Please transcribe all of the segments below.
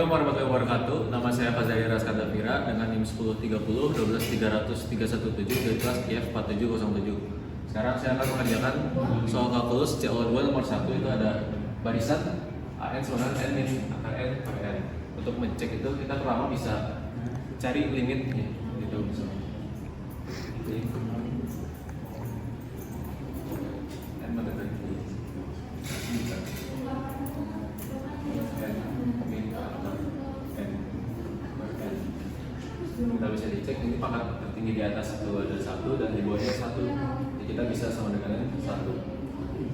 Assalamualaikum warahmatullahi wabarakatuh. Nama saya Fazali Raskadavira dengan NIM 1030 12300 317 dari kelas IF 4707. Sekarang saya akan mengerjakan soal kalkulus CO2 nomor 1. Itu ada barisan AN sama N min akar N per N. Untuk mengecek itu kita pertama bisa cari limitnya gitu. N mana tadi? Kita bisa dicek ini pangkat tertinggi di atas itu ada 1 dan di bawahnya 1. Jadi kita bisa sama dengan 1.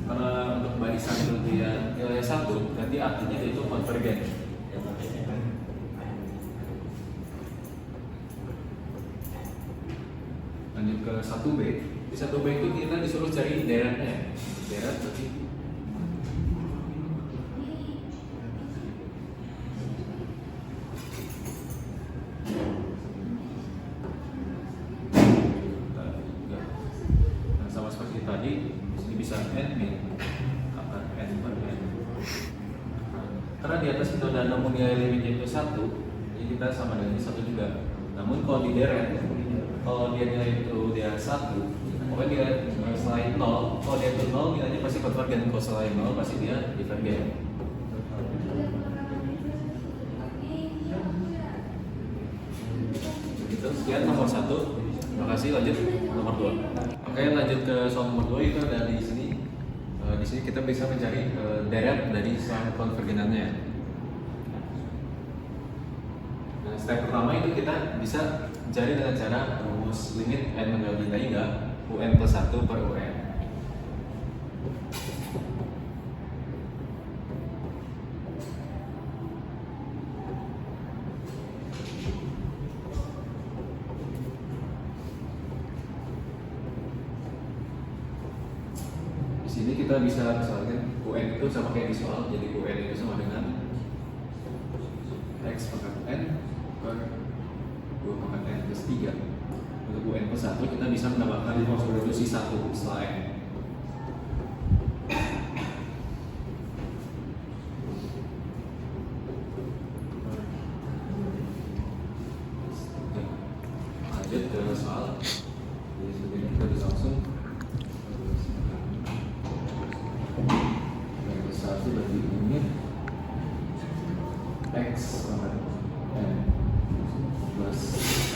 Karena untuk barisan itu dia nilai 1, berarti artinya itu konvergen. Lanjut ke 1B. Di 1B itu kita disuruh cari deretnya. Deret berarti sama seperti tadi, ini bisa N min akar N per N. Karena di atas kita udah nemu nilai limitnya itu 1, jadi kita sama dengan 1 juga. Namun kalau di deret, kalau dia nilai itu dia 1, pokoknya dia selain 0, kalau dia itu 0 nilainya pasti konvergen, kalau selain 0 pasti dia divergen. Gitu, sekian nomor 1. Terima kasih, lanjut nomor 2. Oke, lanjut ke soal nomor 2 itu ada di sini. Di sini kita bisa mencari deret dari soal konvergenannya. Nah, step pertama itu kita bisa mencari dengan cara rumus limit n mendekati 3 UN plus 1 per UN. Di sini kita bisa misalkan UN itu sama kayak di soal, jadi UN itu sama dengan X pangkat N per 2 pangkat N plus 3. Untuk UN plus 1 kita bisa mendapatkan substitusi 1 setelah N. Lanjut ke soal. Jadi seperti ini kita bisa langsung satu berarti ini X pangkat N plus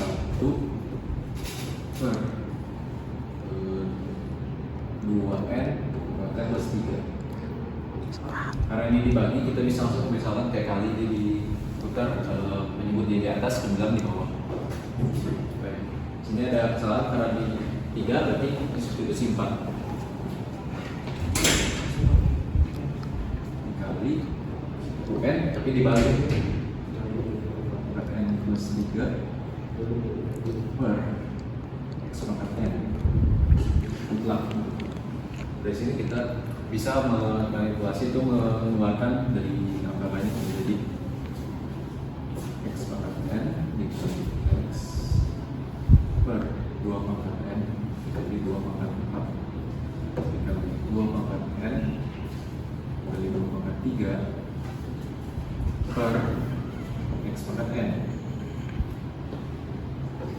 1 per 2N pangkat plus 3. Karena ini dibagi, kita bisa langsung misalkan kayak kali ini diputar menyebutnya di atas, kemudian di bawah. Baik. Sini ada kesalahan karena di 3 berarti substitusi 4 dikali UN tapi dibalik pangkat N plus 3 per X pangkat N mutlak. Dari sini kita bisa memanipulasi itu mengeluarkan dari angka banyak menjadi X pangkat N dikali X per 2 pangkat N dikali 2 pangkat 4 dikali 2 pangkat N dikali 2 pangkat 3 per X pangkat N.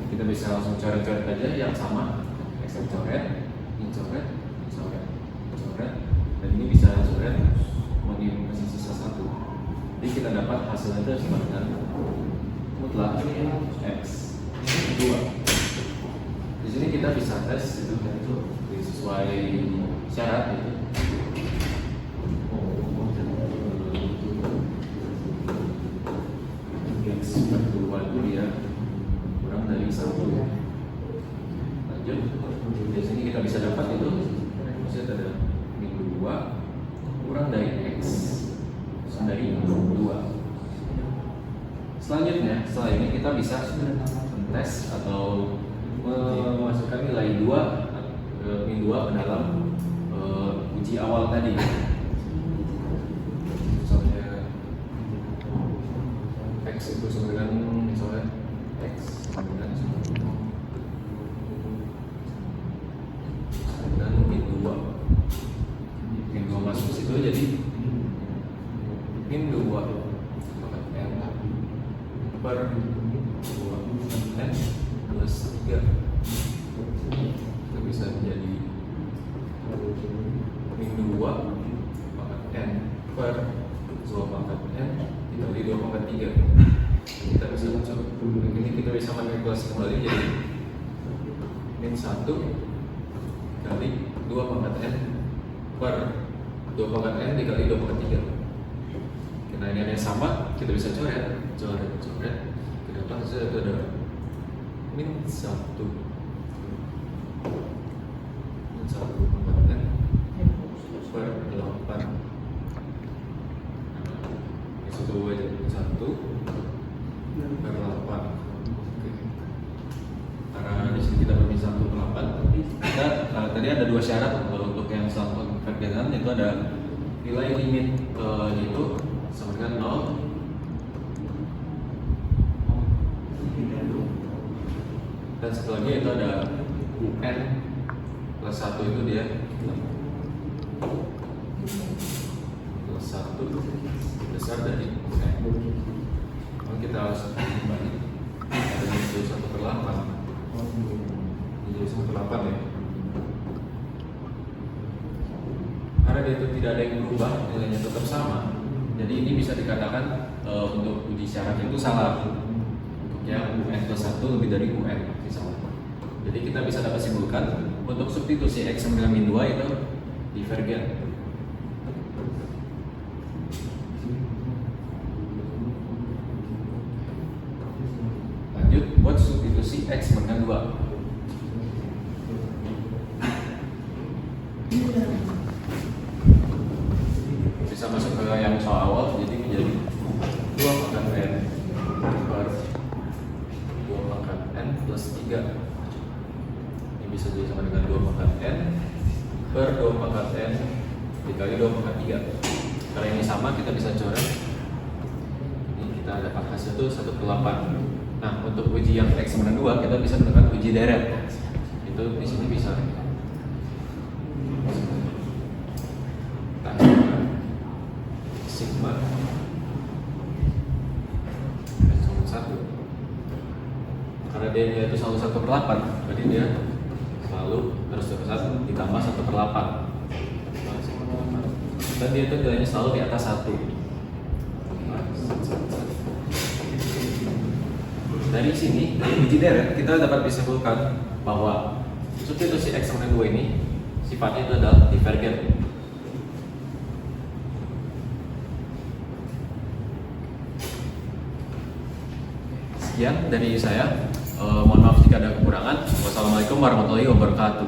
Kita bisa langsung coret-coret aja yang sama. X coret, ini coret, ini coret, coret, dan ini bisa coret masih sisa 1. Jadi kita dapat hasilnya itu sama dengan mutlak X 2. Di sini kita bisa tes itu sesuai syarat itu. X per 2 itu dia kurang dari 1. Lanjut, di sini kita bisa dapat itu maksudnya ada min 2 kurang dari X dari 2. Selanjutnya, setelah ini kita bisa tes atau memasukkan nilai 2 min 2 ke dalam uji awal tadi. Misalnya X itu sama dengan misalnya X sama dengan min 2. Min 2 masuk ke situ jadi min 2 pangkat N per 2 N plus 3 itu bisa menjadi min 2 pangkat N per 2 pangkat N dikali 2 pangkat 3. Kita bisa coba ini kita bisa manipulasi kembali jadi min 1 kali 2 pangkat N per 2 pangkat N dikali 2 pangkat 3. Nah ini ada yang sama, kita bisa coret. Kenapa hasilnya itu ada min 1 pangkat N per 8. Ini satu aja, min 1 per 8. Karena di sini kita bermin 1 per 8. Kita tadi ada dua syarat untuk yang satu perbedaan, itu ada nilai limit itu sama dengan 0 dan satu lagi itu ada UN plus 1 itu dia plus 1 besar dari UN. Kalau kita harus kembali ada jadi 1 per 8 jadi 1 per 8 ya, karena dia itu tidak ada yang berubah, nilainya tetap sama. Jadi ini bisa dikatakan untuk uji syarat itu salah. Untuk yang UN plus 1 lebih dari UN salah. Jadi kita bisa dapat simpulkan untuk substitusi X sama dengan min 2 itu divergen. Lanjut buat substitusi X sama dengan 2. Bisa masuk ke yang soal awal, jadi menjadi 2 pangkat N per 2 pangkat N plus 3. Ini bisa jadi sama dengan 2 pangkat N per 2 pangkat N dikali 2 pangkat 3. Karena ini sama, kita bisa coret. Ini kita dapat hasil itu 1 per 8. Nah, untuk uji yang X sama dengan 2, kita bisa menggunakan uji deret. Itu di sini bisa. Sigma sama 1 karena dia itu selalu 1 per 8, berarti dia selalu terus terusan ditambah 1 per 8 dan dia itu nilainya selalu di atas 1. Dari sini, dari uji deret kita dapat disimpulkan bahwa substitusi X sama 2 ini sifatnya itu adalah divergen. Sekian dari saya. Mohon maaf jika ada kekurangan. Wassalamualaikum warahmatullahi wabarakatuh.